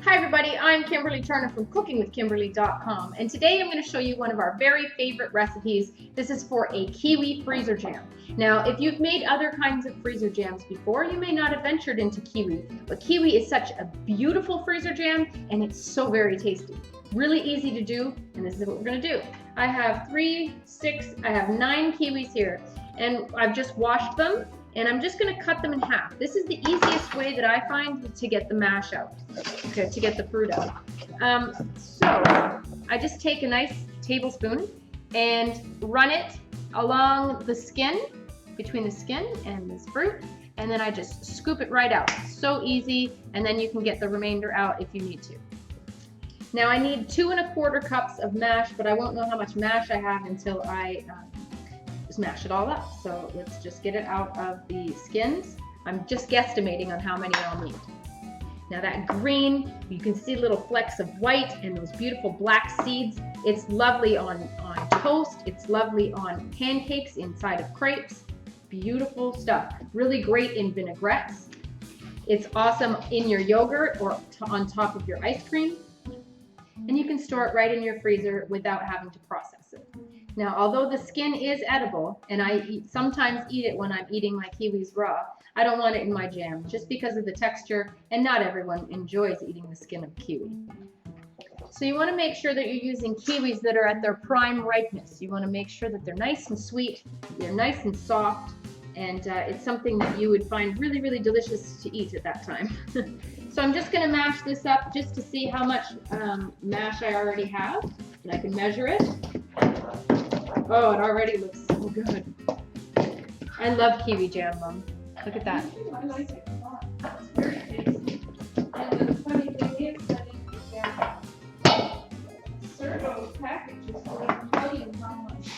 Hi everybody, I'm Kimberly Turner from cookingwithkimberly.com, and today I'm going to show you one of our very favorite recipes. This is for a kiwi freezer jam. Now, if you've made other kinds of freezer jams before, you may not have ventured into kiwi, but kiwi is such a beautiful freezer jam and it's so very tasty. Really easy to do, and this is what we're going to do. I have 9 kiwis here, and I've just washed them. And I'm just going to cut them in half. This is the easiest way that I find to get the mash out, okay, to get the fruit out. So I just take a nice tablespoon and run it along the skin, between the skin and this fruit, and then I just scoop it right out. So easy, and then you can get the remainder out if you need to. Now I need 2 1/4 cups of mash, but I won't know how much mash I have until I smash it all up. So let's just get it out of the skins. I'm just guesstimating on how many I'll need. Now that green, you can see little flecks of white and those beautiful black seeds. It's lovely on toast. It's lovely on pancakes inside of crepes. Beautiful stuff. Really great in vinaigrettes. It's awesome in your yogurt or on top of your ice cream. And you can store it right in your freezer without having to process it. Now, although the skin is edible, and I sometimes eat it when I'm eating my kiwis raw, I don't want it in my jam just because of the texture, and not everyone enjoys eating the skin of kiwi. So you want to make sure that you're using kiwis that are at their prime ripeness. You want to make sure that they're nice and sweet, they're nice and soft, and it's something that you would find really, really delicious to eat at that time. So I'm just going to mash this up just to see how much mash I already have, and I can measure it. Oh, it already looks so good. I love kiwi jam, Mom. Look at that. I like it a lot. It's very tasty. And the funny thing is that Servo packages will tell you how much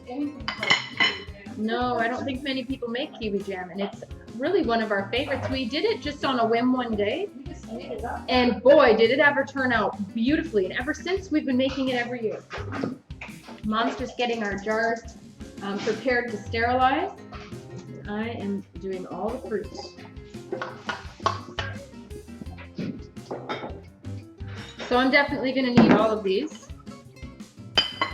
anything like kiwi jam. No, I don't think many people make kiwi jam, and it's really one of our favorites. We did it just on a whim one day, You just made it up. and boy, did it ever turn out beautifully. And ever since, we've been making it every year. Mom's just getting our jars prepared to sterilize. I am doing all the fruits. So I'm definitely going to need all of these.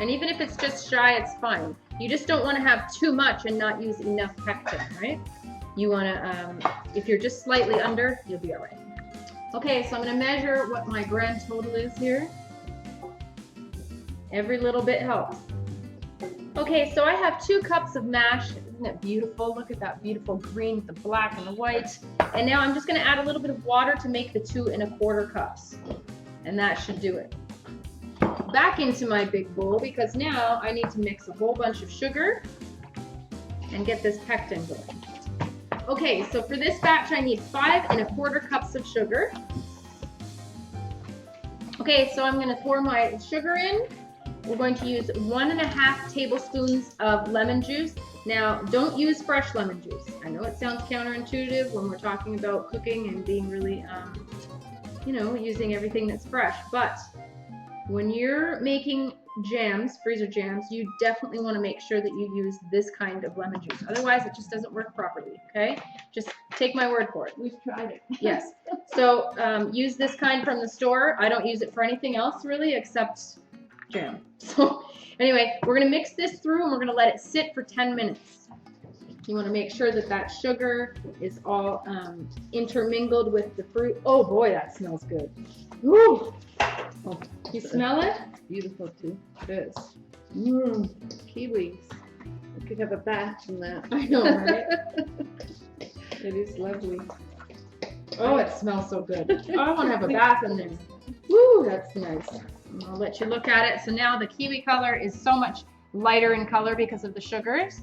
And even if it's just shy, it's fine. You just don't want to have too much and not use enough pectin, right? You want to, if you're just slightly under, you'll be all right. Okay, so I'm going to measure what my grand total is here. Every little bit helps. Okay, so I have 2 cups of mash. Isn't it beautiful? Look at that beautiful green with the black and the white. And now I'm just going to add a little bit of water to make the 2 1/4 cups. And that should do it. Back into my big bowl, because now I need to mix a whole bunch of sugar and get this pectin going. Okay, so for this batch I need 5 1/4 cups of sugar. Okay, so I'm going to pour my sugar in. We're going to use 1 1/2 tablespoons of lemon juice. Now, don't use fresh lemon juice. I know it sounds counterintuitive when we're talking about cooking and being really, using everything that's fresh. But when you're making jams, freezer jams, you definitely want to make sure that you use this kind of lemon juice. Otherwise, it just doesn't work properly, okay? Just take my word for it. We've tried it. Yes. So use this kind from the store. I don't use it for anything else really except jam. So anyway, we're going to mix this through and we're going to let it sit for 10 minutes. You want to make sure that that sugar is all intermingled with the fruit. Oh boy, that smells good. Woo! Oh, you smell it? Beautiful too. It is. Kiwis. We could have a bath from that. I know, right? It is lovely. Oh, it smells so good. Oh, I want to have a bath in there. Woo, that's nice. I'll let you look at it. So now the kiwi color is so much lighter in color because of the sugars.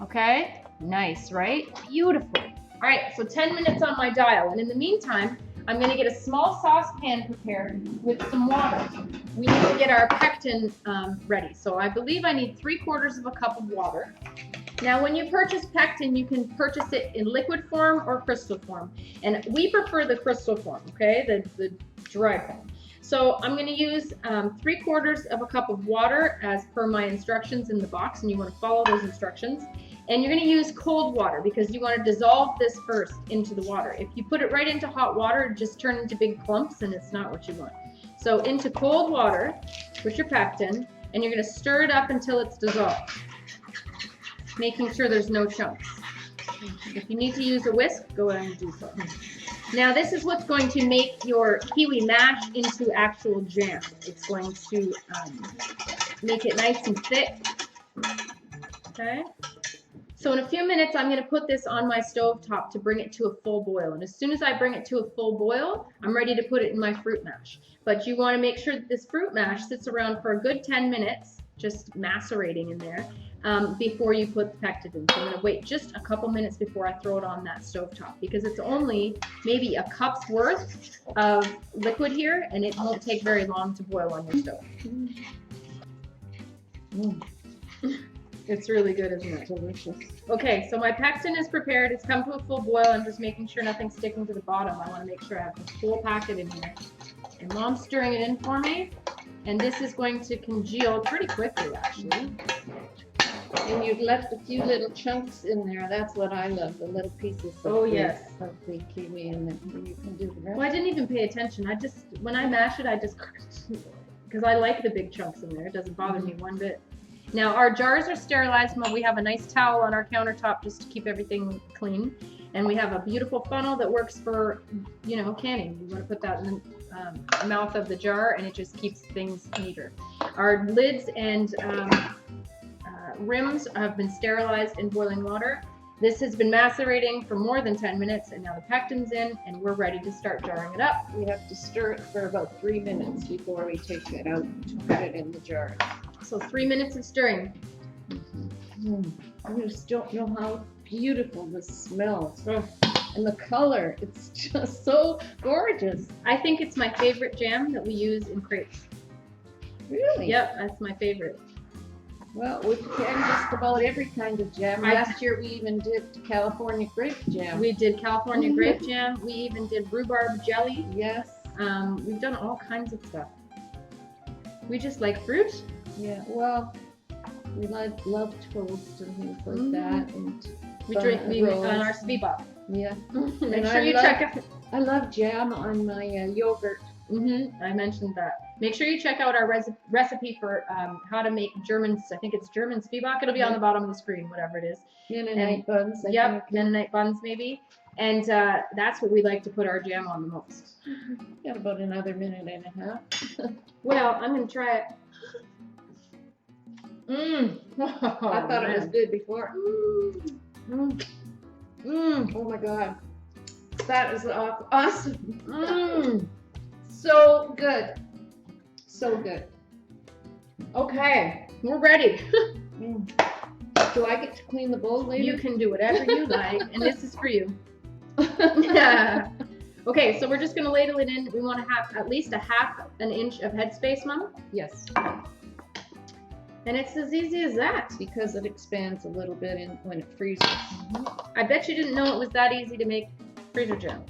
Okay, nice, right? Beautiful. All right, so 10 minutes on my dial. And in the meantime, I'm going to get a small saucepan prepared with some water. We need to get our pectin ready. So I believe I need 3/4 cup of water. Now, when you purchase pectin, you can purchase it in liquid form or crystal form. And we prefer the crystal form, okay, the dry form. So I'm going to use 3/4 cup of water as per my instructions in the box, and you want to follow those instructions. And you're going to use cold water because you want to dissolve this first into the water. If you put it right into hot water, it just turns into big clumps and it's not what you want. So into cold water with your pectin, and you're going to stir it up until it's dissolved, making sure there's no chunks. If you need to use a whisk, go ahead and do so. Now this is what's going to make your kiwi mash into actual jam. It's going to make it nice and thick. Okay. So in a few minutes, I'm going to put this on my stove top to bring it to a full boil. And as soon as I bring it to a full boil, I'm ready to put it in my fruit mash. But you want to make sure that this fruit mash sits around for a good 10 minutes, just macerating in there, before you put the pectin in. So I'm going to wait just a couple minutes before I throw it on that stove top because it's only maybe a cup's worth of liquid here, and it won't take very long to boil on your stove. It's really good, isn't it? Delicious. Okay, so my pectin is prepared. It's come to a full boil. I'm just making sure nothing's sticking to the bottom. I want to make sure I have the full packet in here. And Mom's stirring it in for me. And this is going to congeal pretty quickly, actually. And you've left a few little chunks in there. That's what I love, the little pieces of, yes. of the kiwi, and then you can do the rest. Well, I didn't even pay attention. When I mash it, because I like the big chunks in there. It doesn't bother me one bit. Now our jars are sterilized. We have a nice towel on our countertop just to keep everything clean. And we have a beautiful funnel that works for, canning. You want to put that in the mouth of the jar and it just keeps things neater. Our lids and rims have been sterilized in boiling water. This has been macerating for more than 10 minutes and now the pectin's in and we're ready to start jarring it up. We have to stir it for about 3 minutes before we take it out to put it in the jar. So 3 minutes of stirring. I just don't know how beautiful this smells. Oh. And the color, it's just so gorgeous. I think it's my favorite jam that we use in crepes. Really? Yep, that's my favorite. Well, we can just about every kind of jam. Last year we even did California grape jam. We did California grape jam. We even did rhubarb jelly. Yes. We've done all kinds of stuff. We just like fruit. Yeah, well, we love toast and things like that. And we drink on our Svibop. Yeah. Make sure you check out. I love jam on my yogurt. I mentioned that. Make sure you check out our recipe for how to make German. I think it's German Zwieback. It'll be on the bottom of the screen, whatever it is. Mennonite buns. Yep, Mennonite buns maybe. And that's what we like to put our jam on the most. Got about another minute and a half. Well, I'm gonna try it. I thought it was good before. Oh my God, that is awesome. So good. So good. Okay, we're ready. Do I get to clean the bowl later? You can do whatever you like, and this is for you. Yeah. Okay, so we're just gonna ladle it in. We want to have at least a half an inch of headspace, Mom. Yes. And it's as easy as that. Because it expands a little bit when it freezes. I bet you didn't know it was that easy to make freezer jam.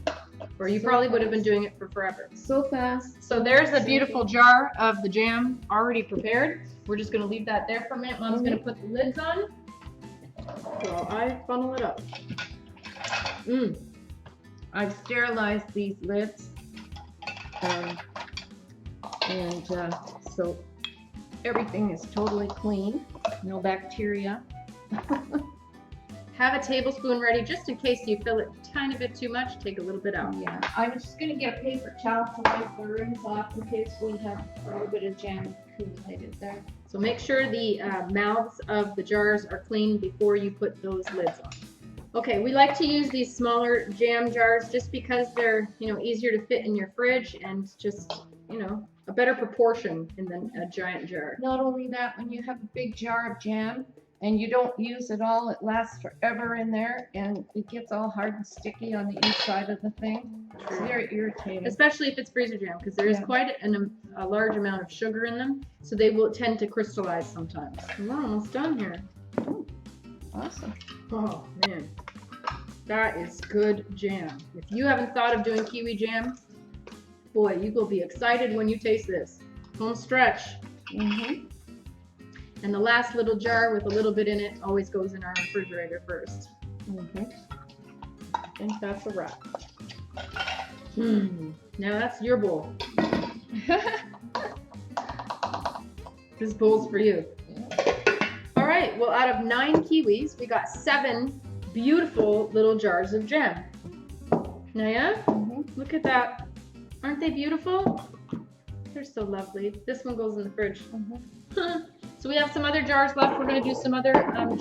Or you probably would have been doing it for forever. So fast. So there's a beautiful jar of the jam already prepared. We're just gonna leave that there for a minute. Mom's gonna put the lids on while I funnel it up. I've sterilized these lids. So everything is totally clean. No bacteria. Have a tablespoon ready just in case you fill it a tiny bit too much. Take a little bit out. Yeah, I'm just going to get a paper towel to wipe the rims off in case we have a little bit of jam accumulated there. So make sure the mouths of the jars are clean before you put those lids on. Okay, we like to use these smaller jam jars just because they're, easier to fit in your fridge and just, a better proportion than a giant jar. Not only that, when you have a big jar of jam and you don't use it all, it lasts forever in there and it gets all hard and sticky on the inside of the thing. It's very irritating. Especially if it's freezer jam, because there is quite a large amount of sugar in them, so they will tend to crystallize sometimes. We're almost done here. Ooh, awesome. Oh man, that is good jam. If you haven't thought of doing kiwi jam, boy, you will be excited when you taste this. Home stretch. And the last little jar with a little bit in it always goes in our refrigerator first. Mhm. I think that's a wrap. Now that's your bowl. This bowl's for you. All right, well, out of 9 kiwis, we got 7 beautiful little jars of jam. Now, yeah? Look at that. Aren't they beautiful? They're so lovely. This one goes in the fridge. So we have some other jars left. We're going to do some other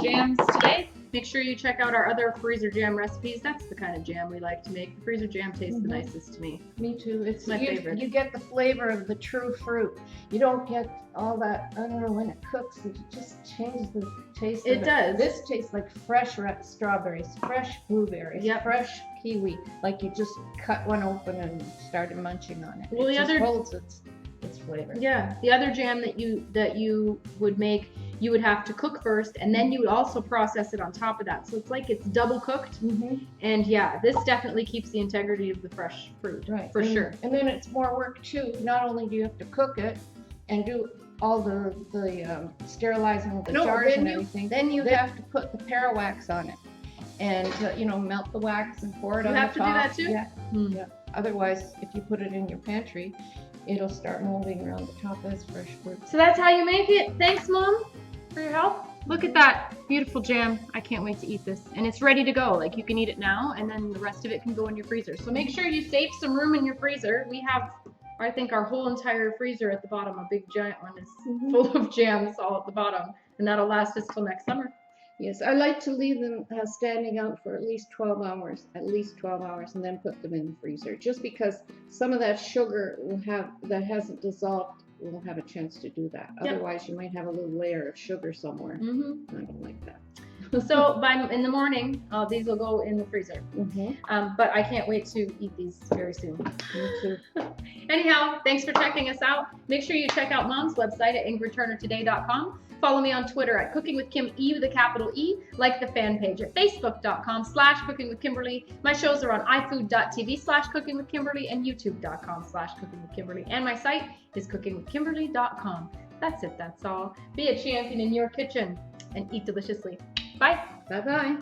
jams today. Make sure you check out our other freezer jam recipes. That's the kind of jam we like to make. The freezer jam tastes the nicest to me. Me too. It's my favorite. You get the flavor of the true fruit. You don't get all that, I don't know, when it cooks, it just changes the taste of it. It does. This tastes like fresh strawberries, fresh blueberries, fresh kiwi. Like you just cut one open and started munching on it. Well, it the just other holds its flavor. Yeah, the other jam that you would make, you would have to cook first, and then you would also process it on top of that. So it's like it's double cooked. And yeah, this definitely keeps the integrity of the fresh fruit, for sure. And then it's more work too. Not only do you have to cook it and do all the sterilizing of the jars and everything, then you have to put the para wax on it, and melt the wax and pour it on the top. You have to do that too? Yeah. Otherwise, if you put it in your pantry, it'll start molding around the top as fresh fruit. So that's how you make it. Thanks, Mom, for your help. Look at that beautiful jam. I can't wait to eat this. And it's ready to go. Like, you can eat it now, and then the rest of it can go in your freezer. So make sure you save some room in your freezer. We have, I think, our whole entire freezer at the bottom. A big giant one is full of jams all at the bottom. And that'll last us till next summer. Yes, I like to leave them standing out for at least 12 hours, and then put them in the freezer. Just because some of that sugar that hasn't dissolved will have a chance to do that. Otherwise, you might have a little layer of sugar somewhere. I don't like that. So in the morning, these will go in the freezer. But I can't wait to eat these very soon. Me too. Anyhow, thanks for checking us out. Make sure you check out Mom's website at ingridturnertoday.com. Follow me on Twitter at Cooking with Kim E with a capital E. Like the fan page at facebook.com/cookingwithkimberly. My shows are on ifood.tv/cookingwithkimberly and youtube.com/cookingwithkimberly. And my site is cookingwithkimberly.com. That's it. That's all. Be a champion in your kitchen and eat deliciously. Bye. Bye-bye.